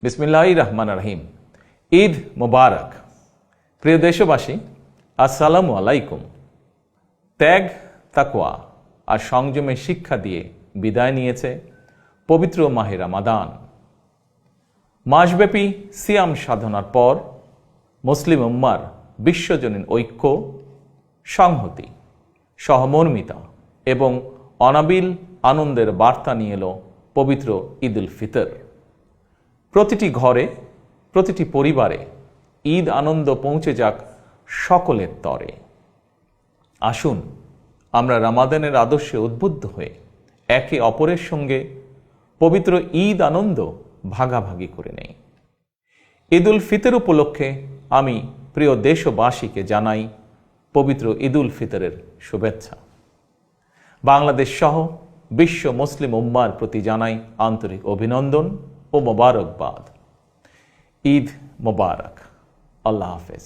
বিসমিল্লাহির রহমানির রহিম। ঈদ মোবারক। প্রিয় দেশবাসী, আসসালামু আলাইকুম। ত্যাগ, তাকওয়া আর সংযমের শিক্ষা দিয়ে বিদায় নিয়েছে পবিত্র মাহে রমাদান। মাসব্যাপী সিয়াম সাধনার পর মুসলিম উম্মার বিশ্বজনীন ঐক্য, সংহতি, সহমর্মিতা এবং অনাবিল আনন্দের বার্তা নিয়ে এলো পবিত্র ঈদ উল ফিতর। প্রতিটি ঘরে, প্রতিটি পরিবারে ঈদ আনন্দ পৌঁছে যাক সকলের তরে। আসুন আমরা রমাদানের আদর্শে উদ্বুদ্ধ হয়ে একে অপরের সঙ্গে পবিত্র ঈদ আনন্দ ভাগাভাগি করে নেই। ঈদ উল ফিতর উপলক্ষে আমি প্রিয় দেশবাসীকে জানাই পবিত্র ঈদ উল ফিতরের শুভেচ্ছা। বাংলাদেশ সহ বিশ্ব মুসলিম উম্মার প্রতি জানাই আন্তরিক অভিনন্দন ও মোবারকবাদ। ঈদ মোবারক। আল্লাহ হাফেজ।